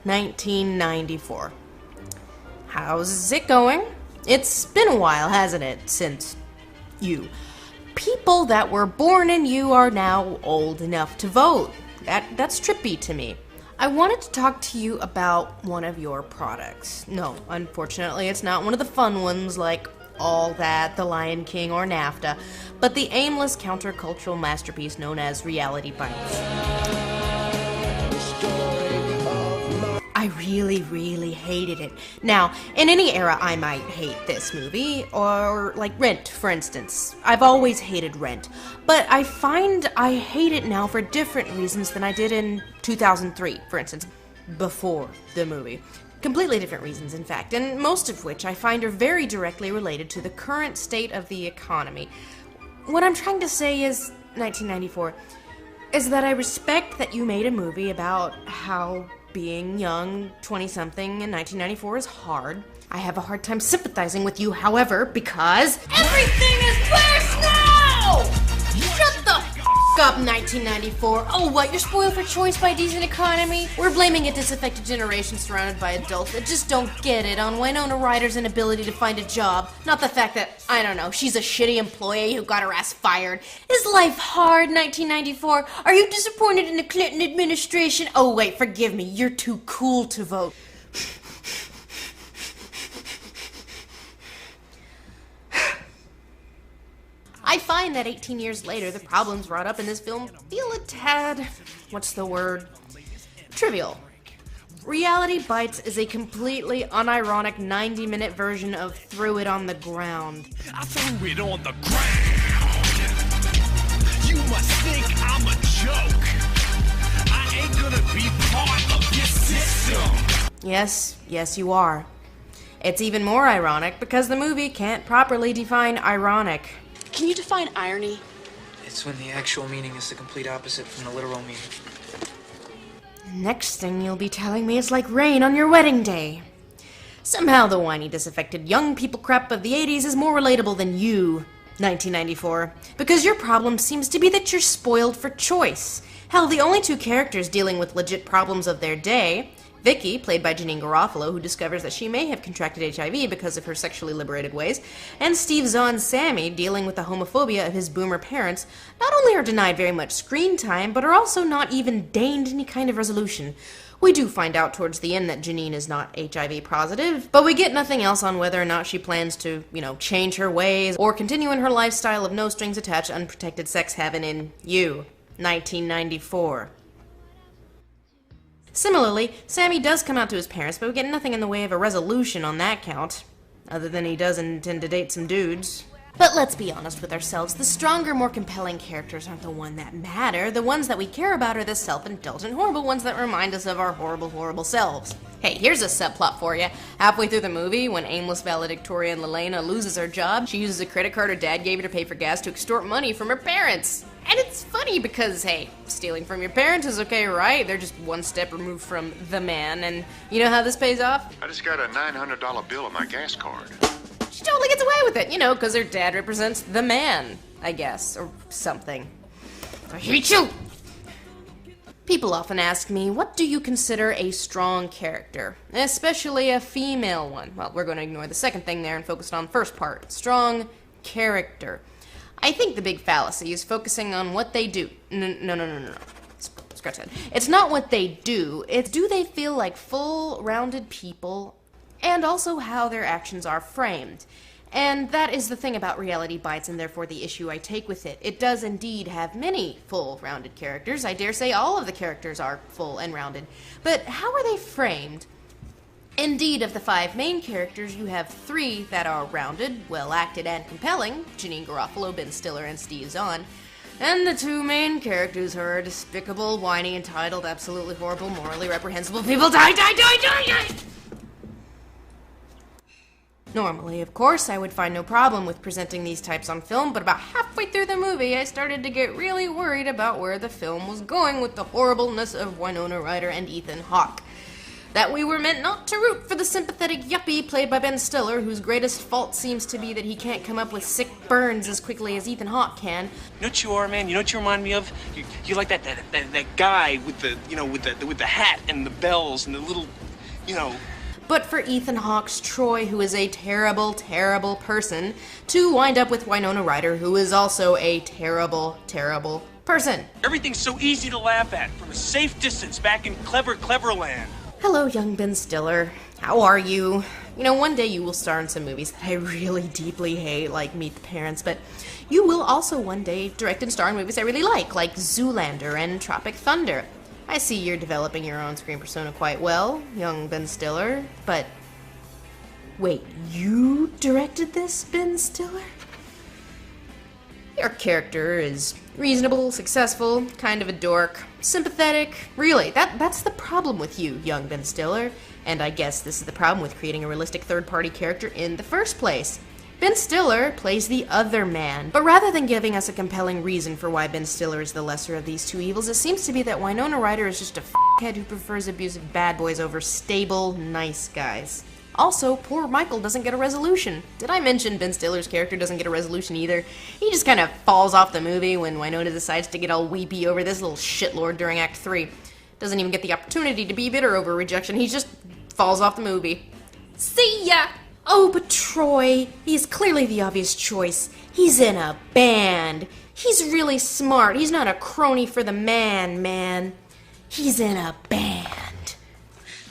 1994. How's it going? It's been a while, hasn't it, since you. People that were born in you are now old enough to vote. That's trippy to me. I wanted to talk to you about one of your products. No, unfortunately, it's not one of the fun ones like All That, The Lion King, or NAFTA, but the aimless countercultural masterpiece known as Reality Bites. I really hated it. Now, in any era, I might hate this movie, or like Rent, for instance. I've always hated Rent, but I find I hate it now for different reasons than I did in 2003, for instance, before the movie. Completely different reasons, in fact, and most of which I find are very directly related to the current state of the economy. What I'm trying to say is, 1994, is that I respect that you made a movie about how being young, 20-something in 1994 is hard. I have a hard time sympathizing with you, however, because everything is worse now! Shut the f*** up, 1994. Oh, what, you're spoiled for choice by a decent economy? We're blaming a disaffected generation surrounded by adults that just don't get it on Winona Ryder's inability to find a job. Not the fact that, I don't know, she's a shitty employee who got her ass fired. Is life hard, 1994? Are you disappointed in the Clinton administration? Oh, wait, forgive me, you're too cool to vote. I find that 18 years later, the problems brought up in this film feel a tad, what's the word? Trivial. Reality Bites is a completely unironic 90-minute version of Threw It on the Ground. I threw it on the ground. You must think I'm a joke. I ain't gonna be part of your system. Yes, you are. It's even more ironic because the movie can't properly define ironic. Can you define irony? It's when the actual meaning is the complete opposite from the literal meaning. Next thing you'll be telling me it's like rain on your wedding day. Somehow the whiny, disaffected young people crap of the 80s is more relatable than you, 1994, because your problem seems to be that you're spoiled for choice. Hell, the only two characters dealing with legit problems of their day, Vicky, played by Janeane Garofalo, who discovers that she may have contracted HIV because of her sexually liberated ways, and Steve Zahn's Sammy, dealing with the homophobia of his boomer parents, not only are denied very much screen time, but are also not even deigned any kind of resolution. We do find out towards the end that Janine is not HIV positive, but we get nothing else on whether or not she plans to, change her ways or continue in her lifestyle of no strings attached unprotected sex heaven in You, 1994. Similarly, Sammy does come out to his parents, but we get nothing in the way of a resolution on that count, other than he does intend to date some dudes. But let's be honest with ourselves, the stronger, more compelling characters aren't the ones that matter. The ones that we care about are the self-indulgent, horrible ones that remind us of our horrible selves. Hey, here's a subplot for you. Halfway through the movie, when aimless valedictorian Lelena loses her job, she uses a credit card her dad gave her to pay for gas to extort money from her parents. And it's funny because, hey, stealing from your parents is okay, right? They're just one step removed from the man, and you know how this pays off? I just got a $900 bill on my gas card. She totally gets away with it, because her dad represents the man, I guess, or something. I hate you! People often ask me, what do you consider a strong character? Especially a female one. Well, we're going to ignore the second thing there and focus on the first part. Strong character. I think the big fallacy is focusing on what they do. No. Scratch that. It's not what they do, it's do they feel like full, rounded people, and also how their actions are framed. And that is the thing about Reality Bites, and therefore the issue I take with it. It does indeed have many full, rounded characters. I dare say all of the characters are full and rounded. But how are they framed? Indeed, of the 5 main characters, you have 3 that are rounded, well-acted, and compelling, Janeane Garofalo, Ben Stiller, and Steve Zahn, and the 2 main characters who are despicable, whiny, entitled, absolutely horrible, morally reprehensible people. Die! Normally, of course, I would find no problem with presenting these types on film, but about halfway through the movie, I started to get really worried about where the film was going with the horribleness of Winona Ryder and Ethan Hawke. That we were meant not to root for the sympathetic yuppie played by Ben Stiller, whose greatest fault seems to be that he can't come up with sick burns as quickly as Ethan Hawke can. You know what you are, man? You know what you remind me of? You like that guy with the with the hat and the bells and the little you know. But for Ethan Hawke's Troy, who is a terrible, terrible person, to wind up with Winona Ryder, who is also a terrible, terrible person. Everything's so easy to laugh at from a safe distance back in clever land. Hello, young Ben Stiller. How are you? You know, one day you will star in some movies that I really deeply hate, like Meet the Parents, but you will also one day direct and star in movies I really like Zoolander and Tropic Thunder. I see you're developing your own screen persona quite well, young Ben Stiller, but... Wait, you directed this, Ben Stiller? Your character is reasonable, successful, kind of a dork, sympathetic. Really, that's the problem with you, young Ben Stiller. And I guess this is the problem with creating a realistic third-party character in the first place. Ben Stiller plays the other man, but rather than giving us a compelling reason for why Ben Stiller is the lesser of these two evils, it seems to be that Winona Ryder is just a f***head who prefers abusive bad boys over stable, nice guys. Also, poor Michael doesn't get a resolution. Did I mention Ben Stiller's character doesn't get a resolution either? He just kind of falls off the movie when Winona decides to get all weepy over this little shitlord during Act 3. Doesn't even get the opportunity to be bitter over rejection, he just falls off the movie. See ya! Oh, but Troy, he's clearly the obvious choice. He's in a band. He's really smart. He's not a crony for the man. He's in a band.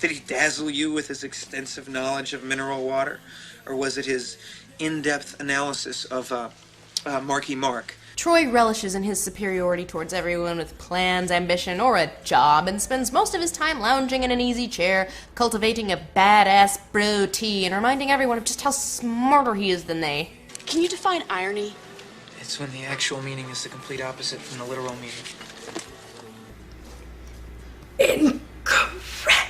Did he dazzle you with his extensive knowledge of mineral water? Or was it his in-depth analysis of Marky Mark? Troy relishes in his superiority towards everyone with plans, ambition, or a job, and spends most of his time lounging in an easy chair, cultivating a badass bro tea, and reminding everyone of just how smarter he is than they. Can you define irony? It's when the actual meaning is the complete opposite from the literal meaning. Incorrect.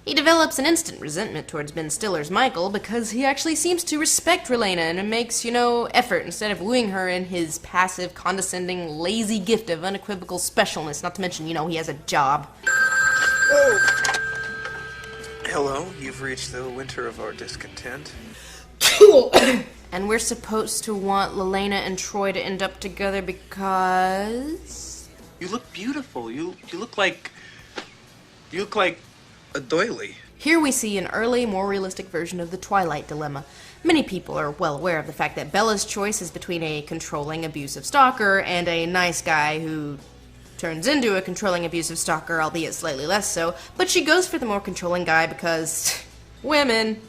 He develops an instant resentment towards Ben Stiller's Michael because he actually seems to respect Relena and makes, effort instead of wooing her in his passive, condescending, lazy gift of unequivocal specialness, not to mention, he has a job. Oh. Hello, you've reached the winter of our discontent. And we're supposed to want Lelena and Troy to end up together because... You look beautiful. You look like A doily. Here we see an early, more realistic version of the Twilight dilemma. Many people are well aware of the fact that Bella's choice is between a controlling, abusive stalker and a nice guy who turns into a controlling, abusive stalker, albeit slightly less so, but she goes for the more controlling guy because... women.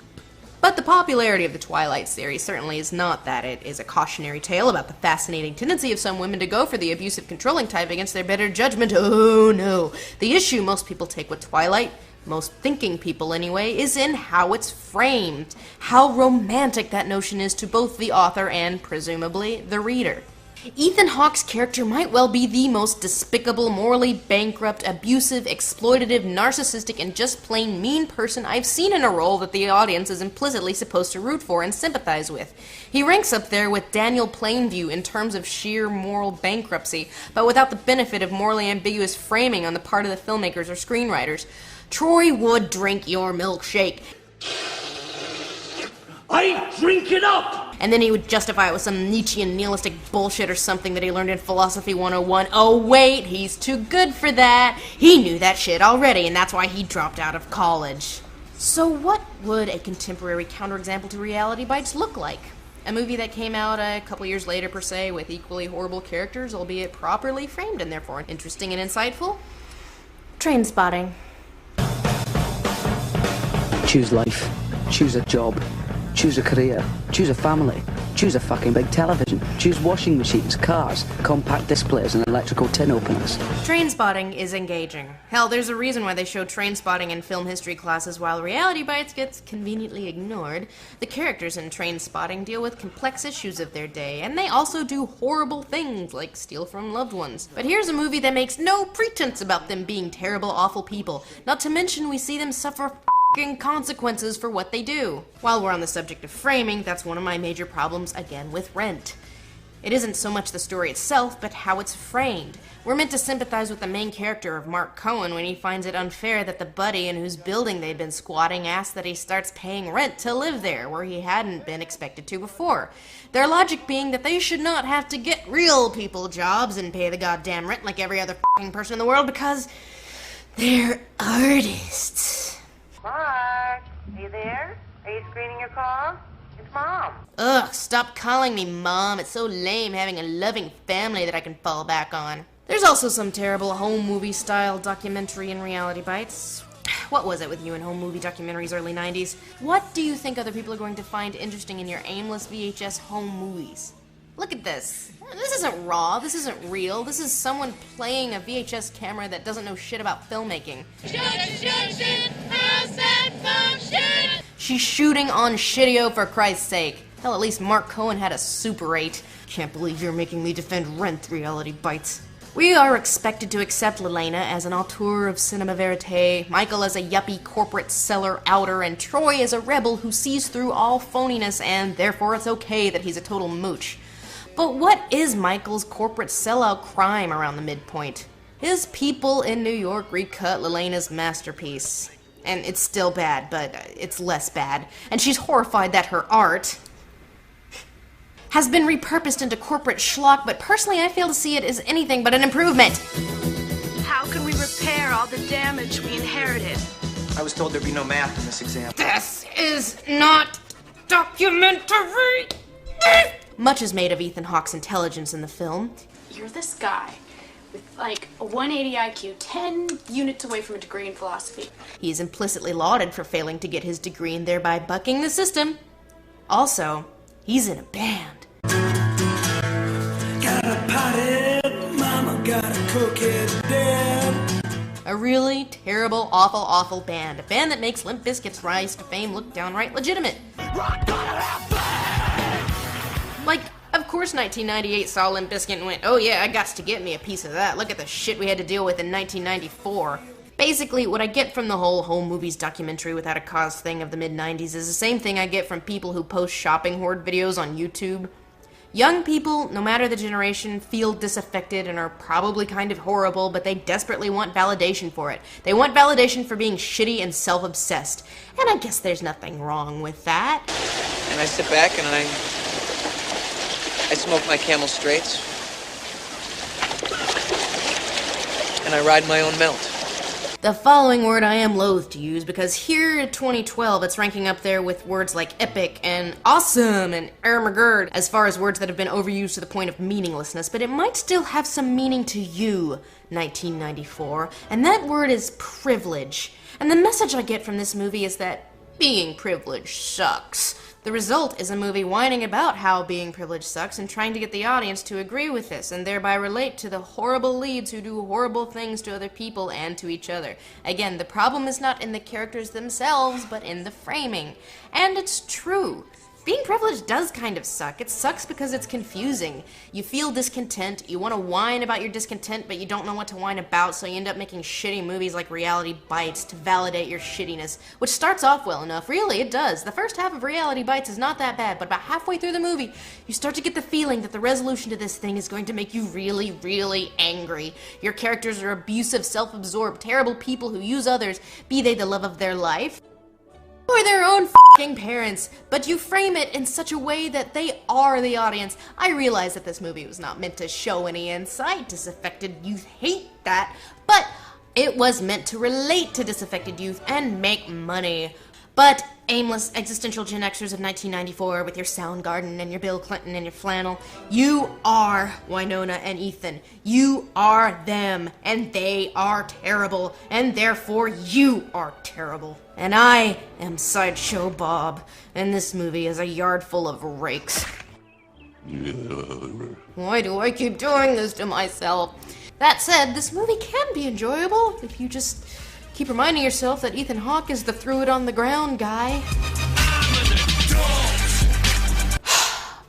But the popularity of the Twilight series certainly is not that. It is a cautionary tale about the fascinating tendency of some women to go for the abusive, controlling type against their better judgment. Oh no. The issue most people take with Twilight, most thinking people anyway, is in how it's framed. How romantic that notion is to both the author and, presumably, the reader. Ethan Hawke's character might well be the most despicable, morally bankrupt, abusive, exploitative, narcissistic, and just plain mean person I've seen in a role that the audience is implicitly supposed to root for and sympathize with. He ranks up there with Daniel Plainview in terms of sheer moral bankruptcy, but without the benefit of morally ambiguous framing on the part of the filmmakers or screenwriters. Troy would drink your milkshake. I drink it up! And then he would justify it with some Nietzschean nihilistic bullshit or something that he learned in Philosophy 101. Oh wait, he's too good for that. He knew that shit already, and that's why he dropped out of college. So what would a contemporary counterexample to Reality Bites look like? A movie that came out a couple years later, per se, with equally horrible characters, albeit properly framed and therefore interesting and insightful? Trainspotting. Choose life. Choose a job. Choose a career. Choose a family. Choose a fucking big television. Choose washing machines, cars, compact displays, and electrical tin openers. Trainspotting is engaging. Hell, there's a reason why they show Trainspotting in film history classes while Reality Bites gets conveniently ignored. The characters in Trainspotting deal with complex issues of their day, and they also do horrible things like steal from loved ones. But here's a movie that makes no pretense about them being terrible, awful people. Not to mention we see them suffer consequences for what they do. While we're on the subject of framing, that's one of my major problems, again, with Rent. It isn't so much the story itself, but how it's framed. We're meant to sympathize with the main character of Mark Cohen when he finds it unfair that the buddy in whose building they'd been squatting asks that he starts paying rent to live there, where he hadn't been expected to before. Their logic being that they should not have to get real people jobs and pay the goddamn rent like every other f***ing person in the world because they're artists. there? Are you screening your call? It's Mom. Ugh, stop calling me Mom. It's so lame having a loving family that I can fall back on. There's also some terrible home movie style documentary and reality bites. What was it with you in home movie documentaries early 90s? What do you think other people are going to find interesting in your aimless VHS home movies? Look at this. This isn't raw, this isn't real, this is someone playing a VHS camera that doesn't know shit about filmmaking. She's shooting on Shitio, for Christ's sake. Hell, at least Mark Cohen had a Super 8. Can't believe you're making me defend Rent reality bites. We are expected to accept Lelena as an auteur of cinema verite, Michael as a yuppie corporate seller outer, and Troy as a rebel who sees through all phoniness, and therefore it's okay that he's a total mooch. But what is Michael's corporate sellout crime around the midpoint? His people in New York recut Lelena's masterpiece. And it's still bad, but it's less bad. And she's horrified that her art has been repurposed into corporate schlock, but personally I fail to see it as anything but an improvement. How can we repair all the damage we inherited? I was told there'd be no math in this exam. This is not documentary! Much is made of Ethan Hawke's intelligence in the film. You're this guy with like a 180 IQ, 10 units away from a degree in philosophy. He is implicitly lauded for failing to get his degree and thereby bucking the system. Also, he's in a band. Got a potted, mama got a cooked dad. A really terrible, awful band. A band that makes Limp Bizkit's rise to fame look downright legitimate. Like, of course 1998 saw Limp Bizkit and went, oh yeah, I gots to get me a piece of that. Look at the shit we had to deal with in 1994. Basically, what I get from the whole home movies documentary without a cause thing of the mid-90s is the same thing I get from people who post shopping horde videos on YouTube. Young people, no matter the generation, feel disaffected and are probably kind of horrible, but they desperately want validation for it. They want validation for being shitty and self-obsessed. And I guess there's nothing wrong with that. And I sit back and I smoke my Camel Straights. And I ride my own melt. The following word I am loath to use because here in 2012 it's ranking up there with words like epic and awesome and ermagerd as far as words that have been overused to the point of meaninglessness, but it might still have some meaning to you, 1994, and that word is privilege. And the message I get from this movie is that being privileged sucks. The result is a movie whining about how being privileged sucks and trying to get the audience to agree with this and thereby relate to the horrible leads who do horrible things to other people and to each other. Again, the problem is not in the characters themselves, but in the framing. And it's true. Being privileged does kind of suck. It sucks because it's confusing. You feel discontent, you want to whine about your discontent, but you don't know what to whine about, so you end up making shitty movies like Reality Bites to validate your shittiness, which starts off well enough. Really, it does. The first half of Reality Bites is not that bad, but about halfway through the movie, you start to get the feeling that the resolution to this thing is going to make you really, really angry. Your characters are abusive, self-absorbed, terrible people who use others, be they the love of their life or their own f***ing parents, but you frame it in such a way that they are the audience. I realize that this movie was not meant to show any insight. Disaffected youth hate that, but it was meant to relate to disaffected youth and make money. But aimless existential Gen Xers of 1994 with your Soundgarden and your Bill Clinton and your flannel, you are Winona and Ethan. You are them, and they are terrible, and therefore you are terrible. And I am Sideshow Bob, and this movie is a yard full of rakes. Why do I keep doing this to myself? That said, this movie can be enjoyable if you just keep reminding yourself that Ethan Hawke is the threw-it-on-the-ground guy.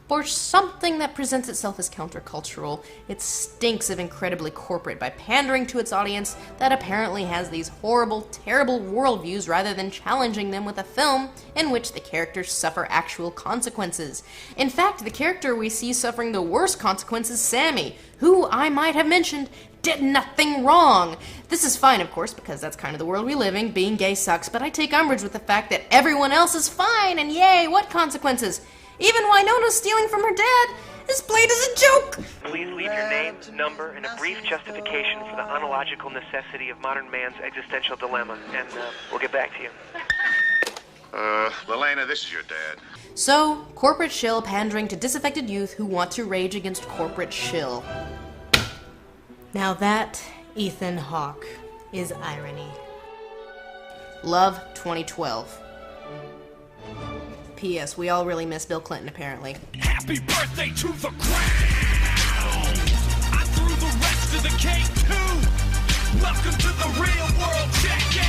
For something that presents itself as countercultural, it stinks of incredibly corporate by pandering to its audience that apparently has these horrible, terrible worldviews rather than challenging them with a film in which the characters suffer actual consequences. In fact, the character we see suffering the worst consequences is Sammy, who, I might have mentioned, did nothing wrong. This is fine, of course, because that's kind of the world we live in. Being gay sucks, but I take umbrage with the fact that everyone else is fine, and yay, what consequences? Even Winona stealing from her dad is played as a joke. Please leave your name, number, and a brief justification for the ontological necessity of modern man's existential dilemma, and we'll get back to you. Lelena, this is your dad. So, corporate shill pandering to disaffected youth who want to rage against corporate shill. Now that, Ethan Hawke, is irony. Love 2012. P.S. We all really miss Bill Clinton, apparently. Happy birthday to the crown! I threw the rest of the cake too! Welcome to the real world, jackass!